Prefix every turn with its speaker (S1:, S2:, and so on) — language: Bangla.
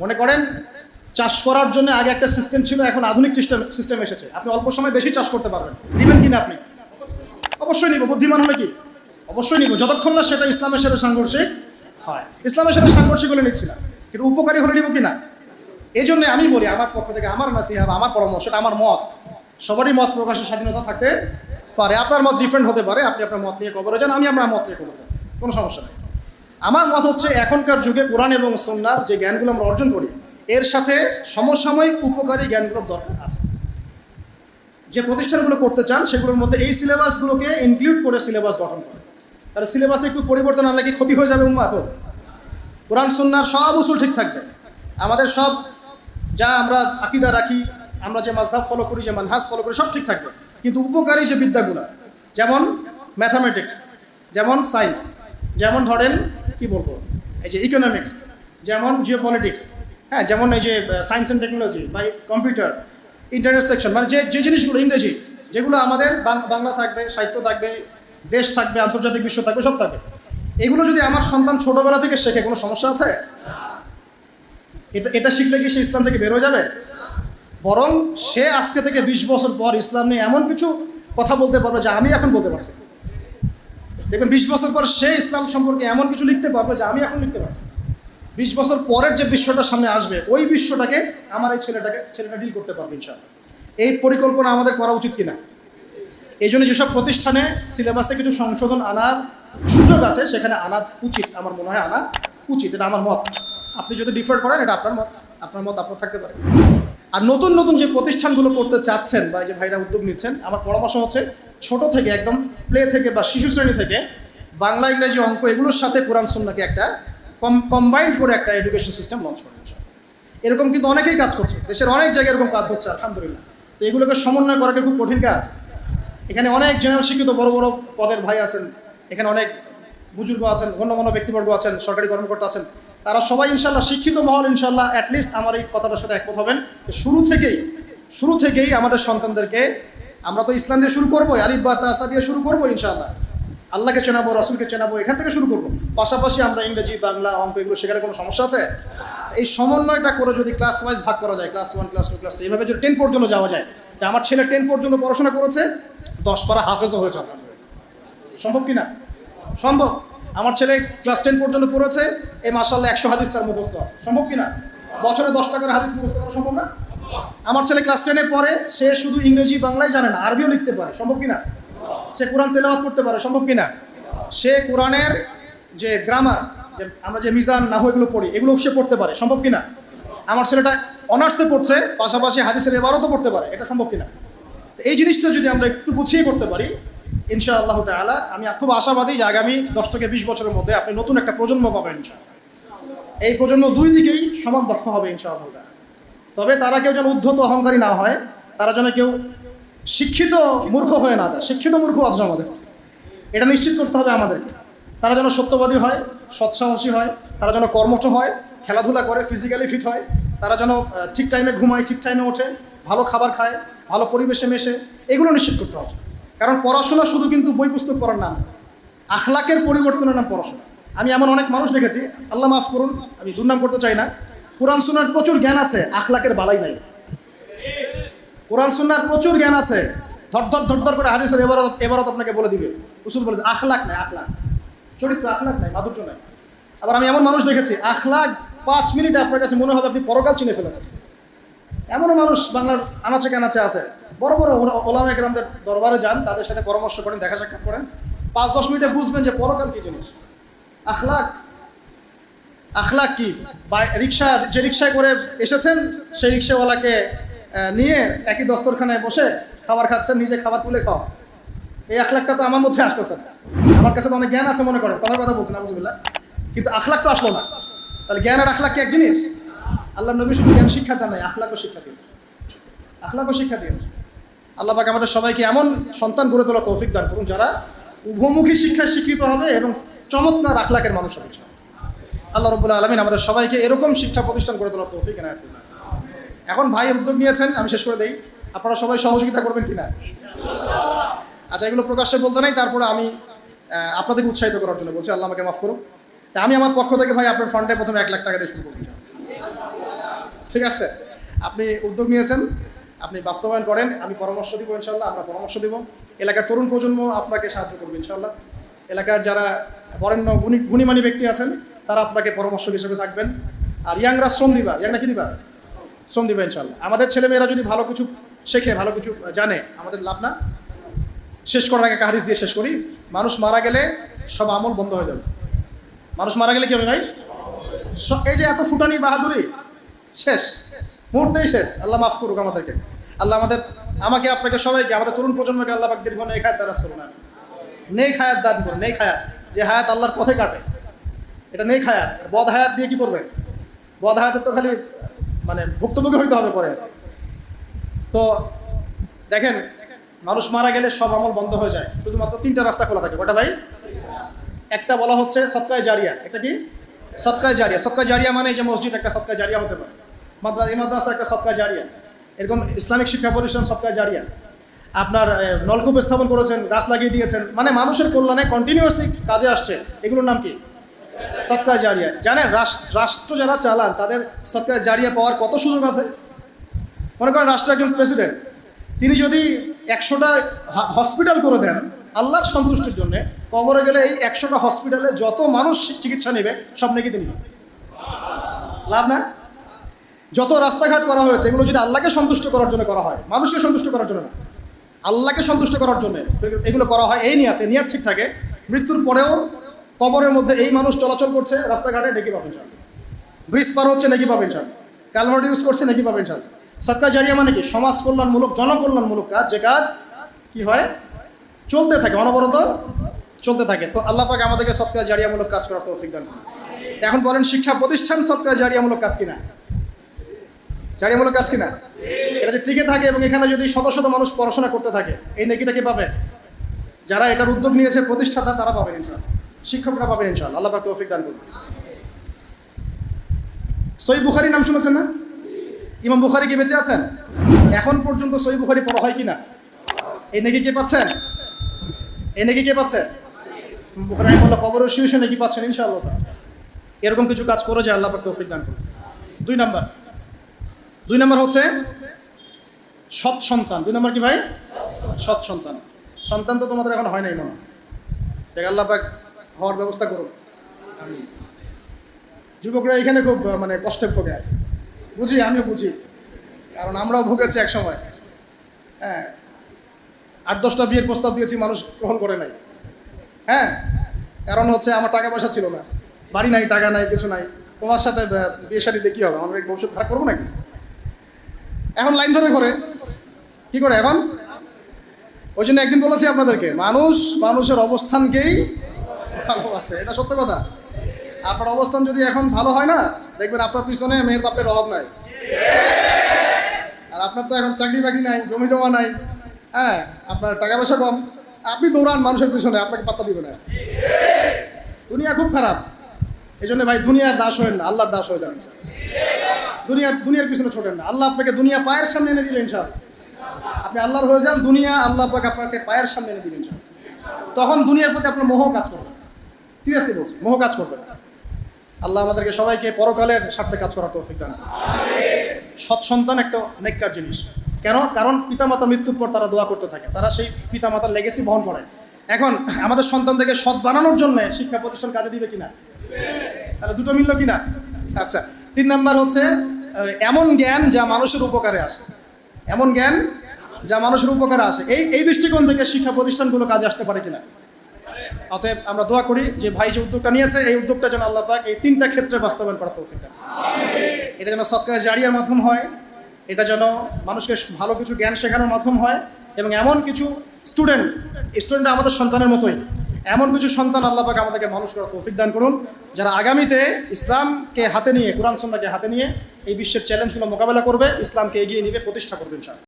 S1: মনে করেন চাষ করার জন্য আগে একটা সিস্টেম ছিল, এখন আধুনিক সিস্টেম এসেছে। আপনি অল্প সময় বেশি চাষ করতে পারবেন। নেবেন কিনা আপনি? অবশ্যই নিব। বুদ্ধিমান হলে কি অবশ্যই নিব, যতক্ষণ না সেটা ইসলামের সাথে সাংঘর্ষিক হয়। ইসলামের সাথে সাংঘর্ষিক হলে নিচ্ছি না, কিন্তু উপকারী হলে নিব কিনা। এই জন্য আমি বলি, আমার পক্ষ থেকে আমার নাসিহা, আমার পরামর্শ, এটা আমার মত। সবারই মত প্রকাশের স্বাধীনতা থাকতে পারে। আপনার মত ডিফারেন্ট হতে পারে, আপনি আপনার মত নিয়ে কবরে যান, আমি আমার মত নিয়ে কবরে যাচ্ছি, কোনো সমস্যা নেই। আমার মত হচ্ছে, এখনকার যুগে কোরআন এবং সুন্নাহর যে জ্ঞানগুলো আমরা অর্জন করি, এর সাথে সমসাময়িক উপকারী জ্ঞানগুলোর দরকার আছে। যে প্রতিষ্ঠানগুলো করতে চান সেগুলোর মধ্যে এই সিলেবাসগুলোকে ইনক্লুড করে সিলেবাস গঠন করে। তাহলে সিলেবাসে একটু পরিবর্তন আনলে কি ক্ষতি হয়ে যাবে উম্মাহ? তো কোরআন সুন্নাহর সব উসুল ঠিক থাকবে, আমাদের সব যা আমরা আকীদা রাখি, আমরা যে মাযহাব ফলো করি, যে মানহাজ ফলো করি, সব ঠিক থাকবে। কিন্তু উপকারী যে বিদ্যাগুলো, যেমন ম্যাথামেটিক্স, যেমন সায়েন্স, যেমন ধরেন কি বলবো, এই যে ইকোনমিক্স, যেমন জিওপলিটিক্স, হ্যাঁ, যেমন এই যে সায়েন্স অ্যান্ড টেকনোলজি বা কম্পিউটার, ইন্টারনেট সেকশন, মানে যে জিনিসগুলো ইংরেজি, যেগুলো আমাদের বাংলা থাকবে, সাহিত্য থাকবে, দেশ থাকবে, আন্তর্জাতিক বিশ্ব থাকবে, সব থাকবে। এগুলো যদি আমার সন্তান ছোটবেলা থেকে শেখে, কোনো সমস্যা আছে? এটা শিখলে কি সে ইসলাম থেকে বের হয়ে যাবে? বরং সে আজকে থেকে 20 বছর পর ইসলাম নিয়ে এমন কিছু কথা বলতে পারবে যা আমি এখন বলতে পারছি। দেখবেন 20 বছর পর সে ইসলাম সম্পর্কে এমন কিছু লিখতে পারবে যা আমি এখন লিখতে পারছি। 20 বছর পরের যে বিশ্বটা সামনে আসবে, ওই বিশ্বটাকে আমার এই ছেলেটা ডিল করতে পারবে ইনশাআল্লাহ। এই পরিকল্পনা আমাদের করা উচিত কিনা? এই জন্য যেসব প্রতিষ্ঠানে সিলেবাসে কিছু সংশোধন আনার সুযোগ আছে, সেখানে আনা উচিত, আমার মনে হয় আনা উচিত। এটা আমার মত। আপনি যদি ডিফার করেন, এটা আপনার মত, আপনার থাকতে পারে। আর নতুন নতুন যে প্রতিষ্ঠানগুলো করতে চাচ্ছেন বা যে ভাইরা উদ্যোগ নিচ্ছেন, আমার পরামর্শ হচ্ছে ছোট থেকে, একদম প্লে থেকে বা শিশু শ্রেণী থেকে বাংলা, ইংরেজি, অঙ্ক এগুলোর সাথে কোরআন সুন্নাহকে একটা কম্বাইন্ড করে একটা এডুকেশন সিস্টেম লঞ্চ করতে চাই। এরকম কিন্তু অনেকেই কাজ করছে, দেশের অনেক জায়গায় এরকম কাজ হচ্ছে আলহামদুলিল্লাহ। তো এগুলোকে সমন্বয় করাকে খুব কঠিন কাজ। এখানে অনেক জেনারেল শিক্ষিত বড় বড় পদের ভাই আছেন, এখানে অনেক বুজুর্গ আছেন, গণ্যমান্য ব্যক্তিবর্গ আছেন, সরকারি কর্মকর্তা আছেন, তারা সবাই ইনশাল্লাহ শিক্ষিত মহল, ইনশাল্লাহ অ্যাটলিস্ট আমার এই কথাটার সাথে একমত হবেন। শুরু থেকেই আমাদের সন্তানদেরকে, আমরা তো ইসলাম দিয়ে শুরু করবো, আলিফ বা তা সা দিয়ে শুরু করবো ইনশাআল্লাহ। আল্লাহকে চেনাবো, রাসূলকে চেনাবো, এখান থেকে শুরু করবো। পাশাপাশি আমরা ইংরেজি, বাংলা, অঙ্ক এগুলো শেখার কোনো সমস্যা আছে? এই সমন্বয়টা করে যদি ক্লাস ওয়াইজ ভাগ করা যায়, ক্লাস 1, ক্লাস 2, ক্লাস 3, এইভাবে যদি 10 পর্যন্ত যাওয়া যায়, যে আমার ছেলে 10 পর্যন্ত পড়াশোনা করেছে, 10 পারা হাফেজও হয়েছে, সম্ভব কি না? সম্ভব। আমার ছেলে ক্লাস 10 পর্যন্ত পড়েছে, এই মাশাআল্লাহ 100 হাদিস তার মুখস্থ আছে, সম্ভব কি না? বছরে 10 টাকার হাদিস মুখস্থ করা সম্ভব না? আমার ছেলে ক্লাস 10-এ পড়ে, সে শুধু ইংরেজি বাংলায় জানে না, আরবিও লিখতে পারে, সম্ভব কি না? সে কোরআন তেলাওয়াত করতে পারে, সম্ভব কি না? সে কোরআনের যে গ্রামার, যে আমরা যে মিজান, নাহু এগুলো পড়ি, এগুলো সে পড়তে পারে, সম্ভব কি না? আমার ছেলেটা অনার্সে পড়ছে, পাশাপাশি হাদিসের ইবারতও পড়তে পারে, এটা সম্ভব কি না? তো এই জিনিসটা যদি আমরা একটু গুছিয়ে করতে পারি ইনশাআল্লাহ তাআলা, আমি খুব আশাবাদী যে আগামী 10 থেকে 20 বছরের মধ্যে আপনি নতুন একটা প্রজন্ম পাবেন ইনশাআল্লাহ। এই প্রজন্ম দুই দিকেই সমান দক্ষ হবে ইনশাআল্লাহ। তবে তারা কেউ যেন উদ্ধত অহংকারী না হয়, তারা যেন কেউ শিক্ষিত মূর্খ হয়ে না যায়। শিক্ষিত মূর্খ আছে আমাদের, এটা নিশ্চিত করতে হবে আমাদেরকে। তারা যেন সত্যবাদী হয়, সৎসাহসী হয়, তারা যেন কর্মঠ হয়, খেলাধুলা করে, ফিজিক্যালি ফিট হয়, তারা যেন ঠিক টাইমে ঘুমায়, ঠিক টাইমে ওঠে, ভালো খাবার খায়, ভালো পরিবেশে মেশে, এগুলো নিশ্চিত করতে হবে। কারণ পড়াশোনা শুধু কিন্তু বই পুস্তক পড়ার নাম, আখলাকের পরিবর্তনের নাম পড়াশোনা। আমি এমন অনেক মানুষ দেখেছি, আল্লাহ মাফ করুন, আমি দুর্নাম করতে চাই না, কোরআন সুন্নাহর প্রচুর জ্ঞান আছে, আখলাকের বালাই নাই। কোরআন সুন্নাহর প্রচুর জ্ঞান আছে, ধর করে হাদিসের এবারত আপনাকে বলে দিবে, উসুল বলে, আখলাক নাই, আখলাক চরিত্র, আখলাক নাই, মাধুর্য নাই। আবার আমি এমন মানুষ দেখেছি, আখলাক 5 মিনিটে আপনার কাছে মনে হবে আপনি পরকাল চিনে ফেলেছেন। এমনও মানুষ বাংলার আনাচে কানাচে আছে। বড় বড় ওলামা একরামদের দরবারে যান, তাদের সাথে পরামর্শ করেন, দেখা সাক্ষাৎ করেন, 5-10 মিনিটে বুঝবেন যে পরকাল কি জিনিস। আখলাক কি? যে রিক্সায় করে এসেছেন, সেই রিক্সাওয়ালাকে নিয়ে একই দস্তরখানায় বসে খাবার খাচ্ছেন, নিজে খাবার তুলে খাওয়াচ্ছেন। এই আখলাকটা তো আমার মধ্যে আসতেছে না। আমার কাছে তো অনেক জ্ঞান আছে মনে করেন, কথার কথা বলছেন আলহামদুলিল্লাহ, কিন্তু আখলাক তো আসলো না। তাহলে জ্ঞান আর আখলাক কি এক জিনিস? আল্লাহ নবী শুধু জ্ঞান শিক্ষা দেন নাই, আখলাকও শিক্ষা দিয়েছে। আল্লাহ পাক আমাদের সবাইকে এমন সন্তান গড়ে তোলার তৌফিক দান করুন যারা উভমুখী শিক্ষায় শিক্ষিত হবে এবং চমৎকার আখলাকের মানুষ হবে। আল্লাহ রাব্বুল আলামিন আমাদের সবাইকে এরকম শিক্ষা প্রতিষ্ঠান গড়ে তোলার তৌফিক এনায়েত করুন। এখন ভাই উদ্যোগ নিয়েছেন, আমি শেষ করে দেই, আপনারা সবাই সহযোগিতা করবেন কিনা? আচ্ছা, এগুলো প্রকাশ্যে বলতে নাই, তারপরে আমি আপনাদেরকে উৎসাহিত করার জন্য বলছি, আল্লাহ আমাকে মাফ করুন। তা আমি আমার পক্ষ থেকে ভাই আপনার ফান্ডে প্রথমে 1 লাখ টাকা দিয়ে শুরু করতে চাই। ঠিক আছে, আপনি উদ্যোগ নিয়েছেন, আপনি বাস্তবায়ন করেন, আমি পরামর্শ দিব ইনশাল্লাহ, আমরা পরামর্শ দিব। এলাকার তরুণ প্রজন্ম আপনাকে সাহায্য করবে ইনশাল্লাহ। এলাকার যারা বরেণ্য গুণীমানী ব্যক্তি আছেন তারা আপনাকে পরামর্শক হিসেবে থাকবেন। আর ইয়াংরা শ্রম দিবা, ইয়াংরা কি দিবা? শ্রম দিবা ইনশাল্লাহ। আমাদের ছেলেমেয়েরা যদি ভালো কিছু শেখে, ভালো কিছু জানে, আমাদের লাভ না? শেষ করার আগে একটা হাদিস দিয়ে শেষ করি। মানুষ মারা গেলে সব আমল বন্ধ হয়ে যাবে। মানুষ মারা গেলে কি হবে ভাই? এই যে এত ফুটানি বাহাদুরি শেষ, মুহূর্তেই শেষ। আল্লাহ মাফ করুক আমাদেরকে। আল্লাহ আমাকে আপনাকে সবাইকে, আমাদের তরুণ প্রজন্মকে আল্লাহ পাক দীর্ঘ নেক হায়াত দারাজ করুন। নেক হায়াত দান করুন, নেক হায়াত, যে হায়াত আল্লাহর পথে কাটে, এটা নেক হায়াত। বদ হায়াত দিয়ে কি করবেন? বদ হায়াতের তো খালি মানে ভুক্তভোগী হইতে হবে পরে। তো দেখেন, মানুষ মারা গেলে সব আমল বন্ধ হয়ে যায়, শুধুমাত্র 3টা রাস্তা খোলা থাকে। কটা ভাই? একটা বলা হচ্ছে সদকায়ে জারিয়া। এটা কি? সদকায়ে জারিয়া। সদকায়ে জারিয়া মানে এই যে মসজিদ একটা সদকায়ে জারিয়া হতে পারে, মাদ্রাসা একটা সদকায়ে জারিয়া, এরকম ইসলামিক শিক্ষা প্রতিষ্ঠান সদকায়ে জারিয়া। আপনার নলকূপ স্থাপন করেছেন, গাছ লাগিয়ে দিয়েছেন, মানে মানুষের কল্যাণে কন্টিনিউয়াসলি কাজে আসছে, এগুলোর নাম কি? সদকায়ে জারিয়া। জানেন রাষ্ট্র যারা চালান তাদের সদকায়ে জারিয়া পাওয়ার কত সুযোগ আছে? মনে করেন রাষ্ট্র একজন প্রেসিডেন্ট, তিনি যদি 100টা হসপিটাল করে দেন আল্লাহর সন্তুষ্টির জন্য, কবরে গেলে এই 100টা হসপিটালে যত মানুষ চিকিৎসা নেবে সব নাকি তিনি লাভ না? যত রাস্তাঘাট করা হয়েছে এগুলো যদি আল্লাহকে সন্তুষ্ট করার জন্য করা হয়, মানুষকে সন্তুষ্ট করার জন্য না, আল্লাহকে সন্তুষ্ট করার জন্য এগুলো করা হয়, এই নিয়াত ঠিক থাকে, মৃত্যুর পরেও কবরের মধ্যে এই মানুষ চলাচল করছে, রাস্তাঘাটে নেকি পাবেন চান, ব্রিজ পার হচ্ছে নেকি পাবেন চান, কালভার্ট ইউজ করছে নেকি পাবেন চান। সদকায়ে জারিয়া মানে কি? সমাজ কল্যাণমূলক, জনকল্যাণমূলক কাজ, যে কাজ কি হয়? চলতে থাকে, অনবরত চলতে থাকে। তো আল্লাহ পাক আমাদেরকে সদকায়ে জারিয়ামূলক কাজ করার তৌফিক দান করুন। এখন বলেন, শিক্ষা প্রতিষ্ঠান সদকায়ে জারিয়ামূলক কাজ কিনা? জারিয়ামূলক কাজ কিনা? এটা যে টিকে থাকে এবং এখানে যদি শত শত মানুষ পড়াশোনা করতে থাকে, এই নেকিটা কি পাবে? যারা এটার উদ্যোগ নিয়েছে, প্রতিষ্ঠাতা, তারা পাবেন ইনশাআল্লাহ, শিক্ষকরা পাবেন ইনশাআল্লাহ। আল্লাহ পাক তৌফিক দান করুন। সহিহ বুখারী নাম শুনেছেন না? ইমাম বুখারী কি বেঁচে আছেন? এখন পর্যন্ত সহিহ বুখারী পড়া হয় কিনা? এই নেকি কে পাচ্ছেন? এই নেকি কে পাচ্ছেন? বুখারী বলল কবরে শুয়ে নেকি পাচ্ছেন ইনশাআল্লাহ। এরকম কিছু কাজ করে যায়, আল্লাহ পাক তৌফিক দান করুন। 2 নম্বর হচ্ছে সৎ সন্তান। 2 নম্বর কি ভাই? সৎ সন্তান। সন্তান তো তোমাদের এখন হয় নাই মনে হয়, আল্লাহ পাক হওয়ার ব্যবস্থা করুন। যুবকরা এখানে খুব মানে কষ্টে ভোগে, বুঝি, আমিও বুঝি, কারণ আমরাও ভুগেছি এক সময়। হ্যাঁ, 8-10টা বিয়ের প্রস্তাব দিয়েছি, মানুষ গ্রহণ করে নাই। হ্যাঁ, কারণ হচ্ছে আমার টাকা পয়সা ছিল না, বাড়ি নাই, টাকা নাই, কিছু নাই। তোমার সাথে বিয়ে শাদীতে কী হবে? আমরা ভবিষ্যৎ খারাপ করবো নাকি? এখন লাইন ধরে করে কি করে এখন? ওই জন্য একদিন বলেছি আপনাদেরকে, মানুষের অবস্থানকেই ভালোবাসে, এটা সত্য কথা। আপনার অবস্থান যদি এখন ভালো হয় না, দেখবেন আপনার পিছনে মেয়ের বাপের অভাব নাই। আর আপনার তো এখন চাকরি বাকরি নাই, জমি জমা নাই, হ্যাঁ, আপনার টাকা পয়সা কম, আপনি দৌড়ান মানুষের পিছনে, আপনাকে পাত্তা দিবে না। দুনিয়া খুব খারাপ। এই জন্য ভাই, দুনিয়ার দাস হবেন না, আল্লাহর দাস হয়ে যান। দুনিয়ার পিছনে ছোটেন না। আল্লাহ আপনাকে দুনিয়া পায়ের সামনে এনে দিবেন ইনশাআল্লাহ। আপনি আল্লাহর হয়ে যান, দুনিয়া আল্লাহ পাক আপনাকে পায়ের সামনে এনে দিবেন ইনশাআল্লাহ। তখন দুনিয়ার প্রতি আপনার মোহ কাজ করবে, সিরিয়াসলি বলছি, মোহ কাজ করবে। আল্লাহ আমাদেরকে সবাইকে পরকালের স্বার্থে কাজ করার তৌফিক দান করুন। সৎ সন্তান একটা নেককার জিনিস। কেন? কারণ পিতামাতা মৃত্যুর পর তারা দোয়া করতে থাকে, তারা সেই পিতামাতার লেগেসি বহন করে। এখন আমাদের সন্তানদেরকে সৎ বানানোর জন্য শিক্ষা প্রতিষ্ঠান কাজে দিবে কিনা? তাহলে দুটো মিলল কিনা? আচ্ছা, 3 নাম্বার হচ্ছে এমন জ্ঞান যা মানুষের উপকারে আসে। এমন জ্ঞান যা মানুষের উপকারে আসে, এই দৃষ্টিকোণ থেকে শিক্ষা প্রতিষ্ঠানগুলো কাজে আসতে পারে কিনা? অতএব আমরা দোয়া করি যে ভাই যে উদ্যোগটা নিয়েছে, এই উদ্যোগটা যেন আল্লাহ পাক এই 3টা ক্ষেত্রে বাস্তবায়ন করার তৌফিক দেন। এটা যেন সদকায়ে জারিয়ার মাধ্যম হয়, এটা যেন মানুষকে ভালো কিছু জ্ঞান শেখানোর মাধ্যম হয়, এবং এমন কিছু স্টুডেন্ট আমাদের সন্তানের মতোই, এমন কিছু সন্তান আল্লাহ পাক আমাদেরকে মানুষ করার তৌফিক দান করুন, যারা আগামীতে ইসলামকে হাতে নিয়ে, কোরআন সুন্নাহকে হাতে নিয়ে এই বিশ্বের চ্যালেঞ্জগুলো মোকাবেলা করবে, ইসলামকে এগিয়ে নিবে, প্রতিষ্ঠা করবে ইনশাআল্লাহ।